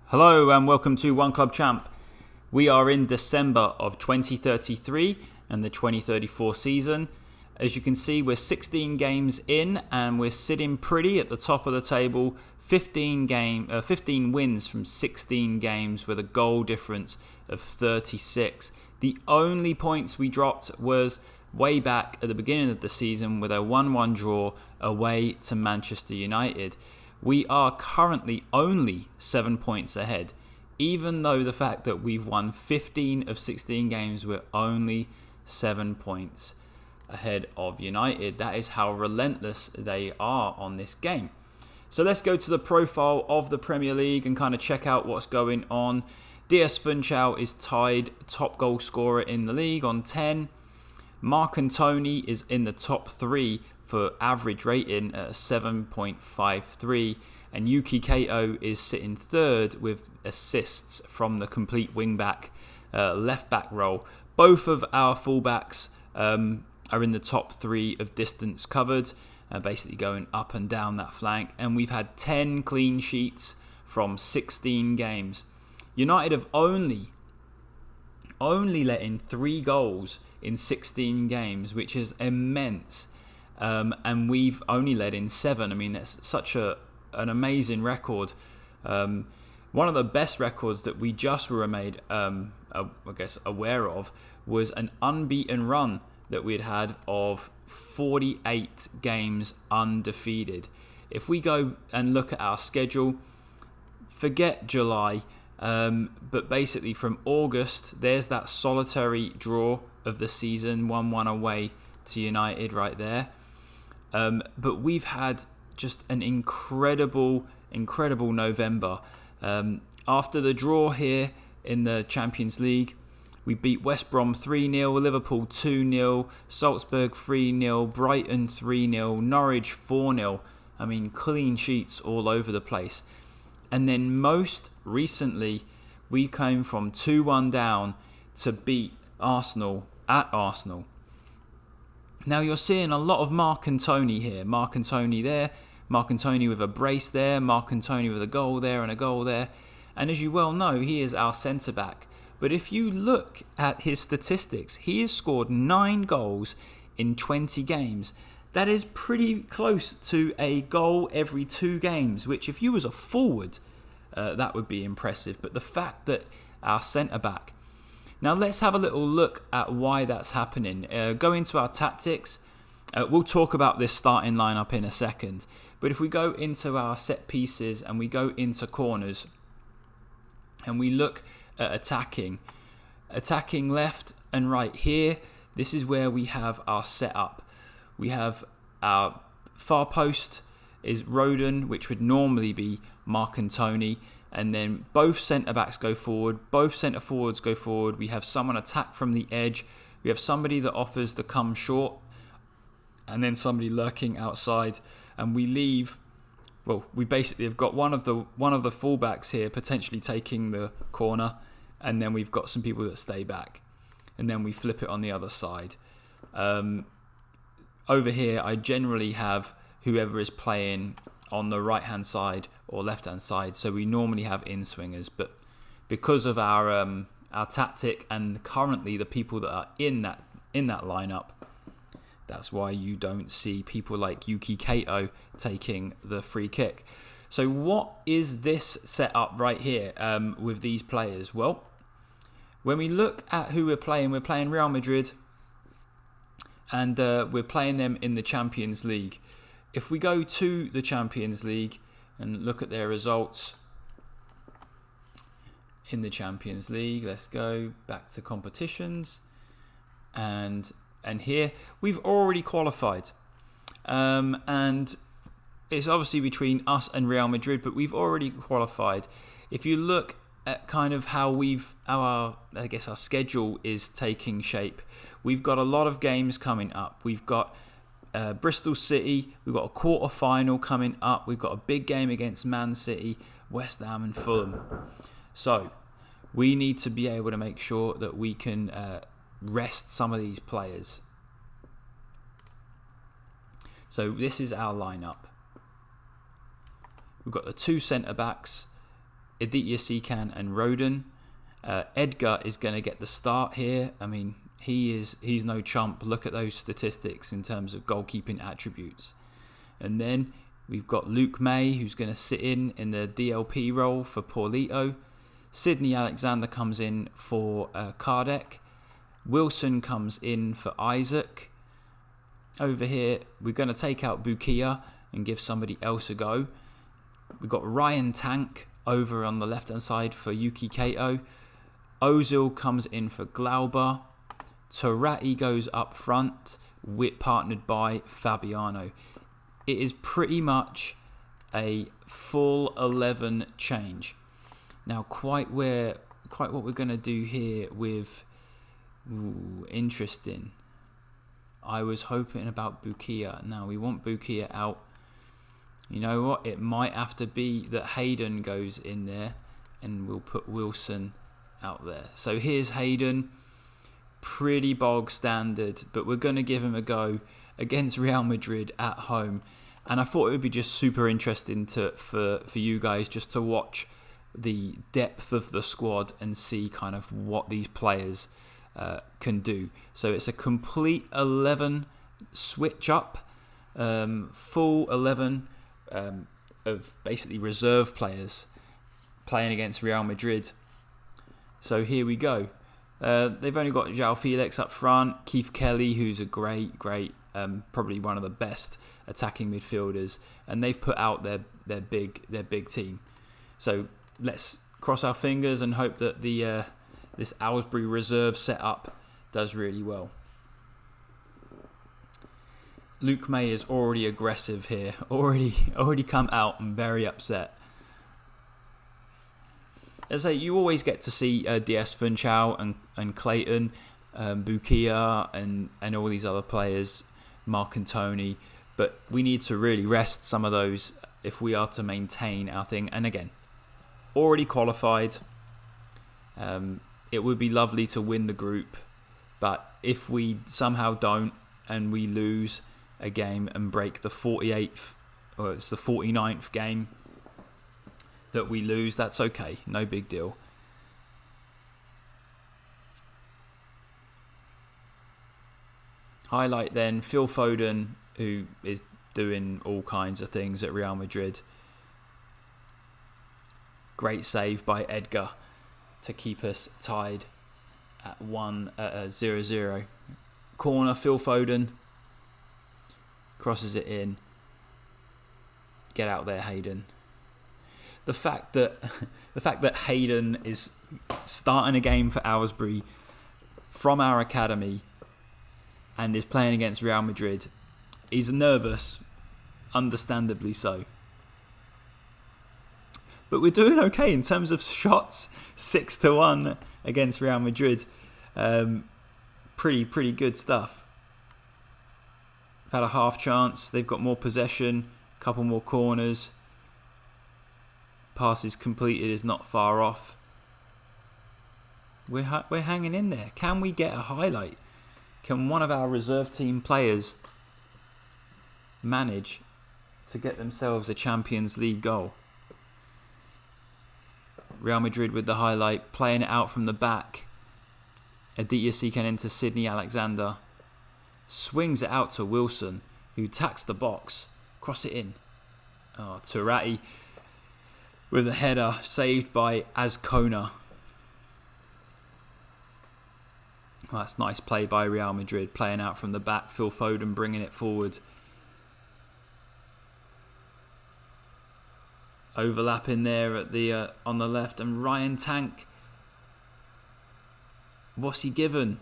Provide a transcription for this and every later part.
Hello and welcome to One Club Champ. We are in December of 2033 and the 2034 season. As you can see, we're 16 games in and we're sitting pretty at the top of the table. 15 wins from 16 games with a goal difference of 36. The only points we dropped was way back at the beginning of the season with a 1-1 draw away to Manchester United. We are currently only 7 points ahead. Even though the fact that we've won 15 of 16 games, we're only 7 points ahead of United. That is how relentless they are on this game. So let's go to the profile of the Premier League and kind of check out what's going on. DS Funchal is tied top goal scorer in the league on 10. Mark and Tony is in the top 3 for average rating at 7.53, and Yuki Kato is sitting third with assists from the complete wing-back, left-back role. Both of our fullbacks are in the top 3 of distance covered, basically going up and down that flank, and we've had 10 clean sheets from 16 games. United have only let in 3 goals in 16 games, which is immense. And we've only led in 7. I mean, that's such an amazing record. One of the best records that we just were made, aware of was an unbeaten run that we had of 48 games undefeated. If we go and look at our schedule, forget July, but basically from August, there's that solitary draw of the season, 1-1 away to United right there. But we've had just an incredible November. After the draw here in the Champions League, we beat West Brom 3-0, Liverpool 2-0, Salzburg 3-0, Brighton 3-0, Norwich 4-0. I mean, clean sheets all over the place. And then most recently, we came from 2-1 down to beat Arsenal at Arsenal. Now you're seeing a lot of Mark and Tony here. Mark and Tony there. Mark and Tony with a brace there. Mark and Tony with a goal there and a goal there. And as you well know, he is our centre-back. But if you look at his statistics, he has scored 9 goals in 20 games. That is pretty close to a goal every 2 games, which if you was a forward, that would be impressive. But the fact that our centre-back... Now let's have a little look at why that's happening. Go into our tactics. We'll talk about this starting lineup in a second. But if we go into our set pieces and we go into corners and we look at attacking left and right here, this is where we have our setup. We have our far post is Roden, which would normally be Mark and Tony. And then both centre-backs go forward. Both centre-forwards go forward. We have someone attack from the edge. We have somebody that offers the come short. And then somebody lurking outside. And we leave... Well, we basically have got one of the fullbacks here potentially taking the corner. And then we've got some people that stay back. And then we flip it on the other side. Over here, I generally have whoever is playing on the right-hand side or left-hand side. So we normally have in-swingers. But because of our tactic and currently the people that are in that lineup, that's why you don't see people like Yuki Kato taking the free kick. So what is this setup right here with these players? Well, when we look at who we're playing Real Madrid and we're playing them in the Champions League. If we go to the Champions League and look at their results in the Champions League, let's go back to competitions, and here we've already qualified, and it's obviously between us and Real Madrid, but we've already qualified. If you look at kind of how our schedule is taking shape, we've got a lot of games coming up. We've got Bristol City, we've got a quarter final coming up, we've got a big game against Man City, West Ham and Fulham. So we need to be able to make sure that we can rest some of these players. So this is our lineup. We've got the 2 centre-backs Aditya Sekan and Roden. Edgar is going to get the start here. I mean, he's no chump. Look at those statistics in terms of goalkeeping attributes. And then we've got Luke May, who's going to sit in the DLP role for Paulito. Sydney Alexander comes in for Kardec. Wilson comes in for Isaac. Over here, we're going to take out Bukia and give somebody else a go. We've got Ryan Tank over on the left-hand side for Yuki Kato. Ozil comes in for Glauber. Torati goes up front, partnered by Fabiano. It is pretty much a full 11 change. Now, quite what we're going to do here with... interesting. I was hoping about Bukia. Now, we want Bukia out. You know what? It might have to be that Hayden goes in there and we'll put Wilson out there. So here's Hayden. Pretty bog standard, but we're going to give him a go against Real Madrid at home. And I thought it would be just super interesting for you guys just to watch the depth of the squad and see kind of what these players can do. So it's a complete 11 switch up, full 11 of basically reserve players playing against Real Madrid. So here we go. They've only got João Felix up front, Keith Kelly, who's a great, probably one of the best attacking midfielders, and they've put out their big team. So let's cross our fingers and hope that this Aylesbury reserve setup does really well. Luke May is already aggressive here, already come out and very upset. As I say, you always get to see DS Funchal and Clayton, Bukia and all these other players, Mark and Tony, but we need to really rest some of those if we are to maintain our thing. And again, already qualified. It would be lovely to win the group, but if we somehow don't and we lose a game and break the 48th, or it's the 49th game that we lose, that's okay, no big deal. Highlight then Phil Foden, who is doing all kinds of things at Real Madrid. Great save by Edgar to keep us tied at 0-0. Corner, Phil Foden crosses it in. Get out there, Hayden. The fact that Hayden is starting a game for Aylesbury from our academy and is playing against Real Madrid, he's nervous, understandably so. But we're doing okay in terms of shots, 6-1 against Real Madrid. Pretty good stuff. We've had a half chance. They've got more possession, a couple more corners. Passes completed is not far off. We're hanging in there. Can we get a highlight? Can one of our reserve team players manage to get themselves a Champions League goal? Real Madrid with the highlight, playing it out from the back. Aditya Sekan into Sydney Alexander. Swings it out to Wilson, who tacks the box. Cross it in. Oh, Torati with a header, saved by Azcona. Oh, that's nice play by Real Madrid, playing out from the back. Phil Foden bringing it forward. Overlapping there at the on the left, and Ryan Tank. What's he given?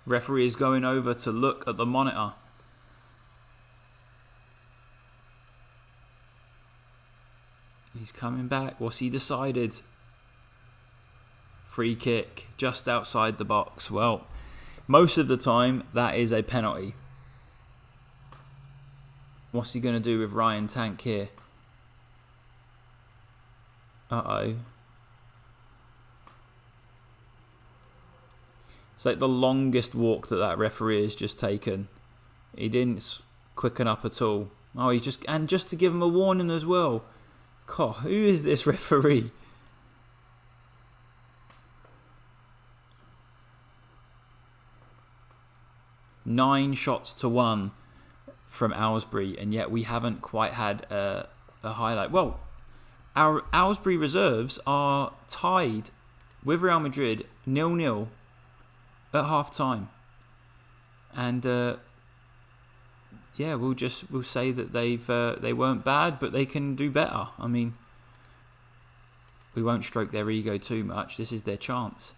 Referee is going over to look at the monitor. He's coming back. What's he decided? Free kick just outside the box. Well, most of the time that is a penalty. What's he going to do with Ryan Tank here? Uh-oh. It's like the longest walk that referee has just taken. He didn't quicken up at all. Oh, just to give him a warning as well. God, who is this referee? Nine shots to 1 from Aylesbury, and yet we haven't quite had a highlight. Well, our Aylesbury reserves are tied with Real Madrid 0-0 at half time, and we'll say that they weren't bad, but they can do better. I mean, we won't stroke their ego too much. This is their chance.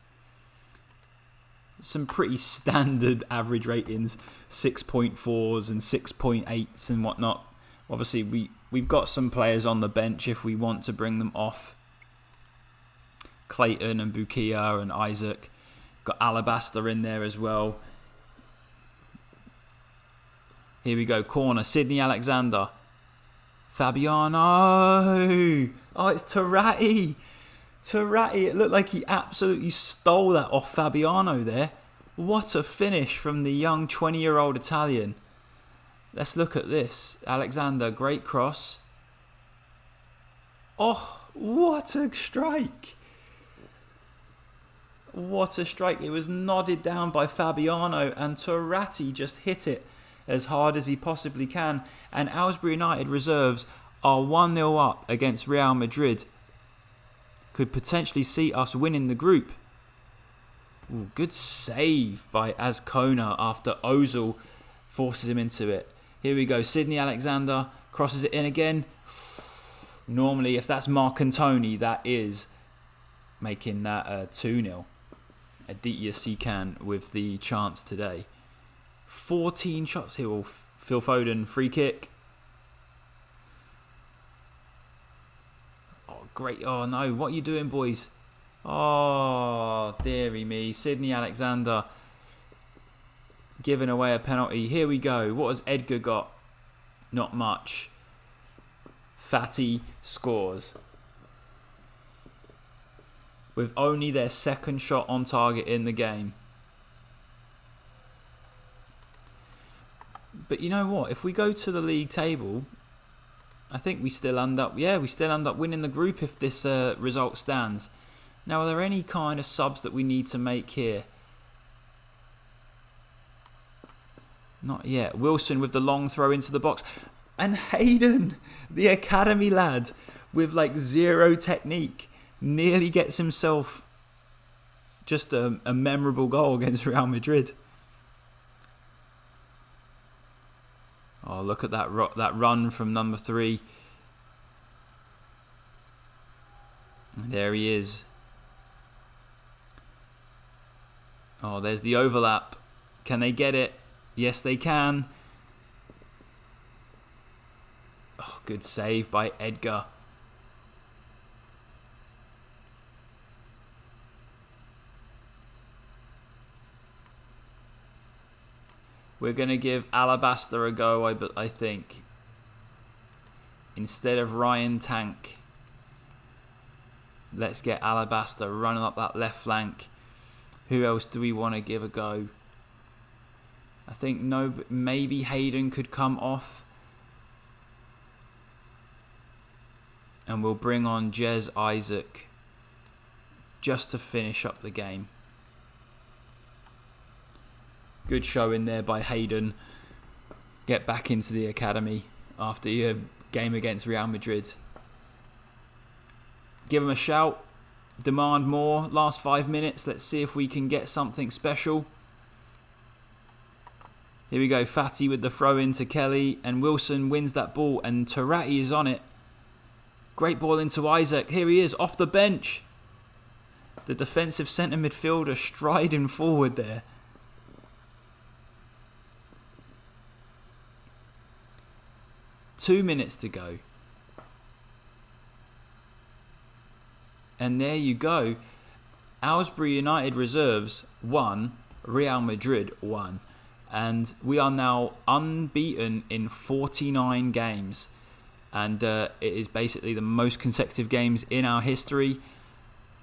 Some pretty standard average ratings, 6.4s and 6.8s and whatnot. Obviously, we've got some players on the bench if we want to bring them off. Clayton and Bukia and Isaac. Got Alabaster in there as well. Here we go, corner, Sydney Alexander. Fabiano! Oh, it's Turati! It looked like he absolutely stole that off Fabiano there. What a finish from the young 20-year-old Italian. Let's look at this. Alexander, great cross. Oh, what a strike. What a strike. It was nodded down by Fabiano and Turati just hit it as hard as he possibly can. And Aylesbury United reserves are 1-0 up against Real Madrid. Could potentially see us winning the group. Ooh, good save by Azcona after Ozil forces him into it. Here we go. Sydney Alexander crosses it in again. Normally, if that's Marcantoni, that is making that 2-0. Aditya Sekan with the chance today. 14 shots here. Phil Foden, free kick. Great. Oh no, what are you doing, boys? Oh, dearie me. Sydney Alexander giving away a penalty. Here we go. What has Edgar got? Not much. Fatty scores. With only their second shot on target in the game. But you know what? If we go to the league table, I think we still end up winning the group if this result stands. Now, are there any kind of subs that we need to make here? Not yet. Wilson with the long throw into the box. And Hayden, the academy lad, with like zero technique, nearly gets himself just a memorable goal against Real Madrid. Oh, look at that run from number 3. There he is. Oh, there's the overlap. Can they get it? Yes, they can. Oh, good save by Edgar. We're going to give Alabaster a go, I think. Instead of Ryan Tank. Let's get Alabaster running up that left flank. Who else do we want to give a go? I think maybe Hayden could come off. And we'll bring on Jez Isaac. Just to finish up the game. Good showing there by Hayden. Get back into the academy after your game against Real Madrid. Give him a shout. Demand more. Last 5 minutes. Let's see if we can get something special. Here we go. Fatty with the throw in to Kelly. And Wilson wins that ball. And Turati is on it. Great ball into Isaac. Here he is off the bench. The defensive centre midfielder striding forward there. Two minutes to go. And there you go. Aylesbury United reserves 1, Real Madrid 1. And we are now unbeaten in 49 games. And it is basically the most consecutive games in our history.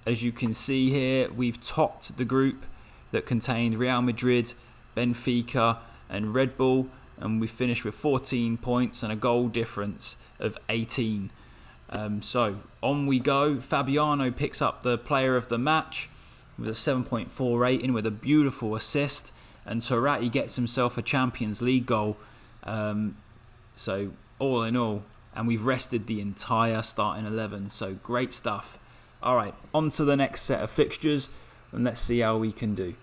As you can see here, we've topped the group that contained Real Madrid, Benfica and Red Bull. And we finished with 14 points and a goal difference of 18. So on we go. Fabiano picks up the player of the match with a 7.4 rating with a beautiful assist, and Torati gets himself a Champions League goal. So all in all, and we've rested the entire starting 11, so great stuff. All right, on to the next set of fixtures, and let's see how we can do.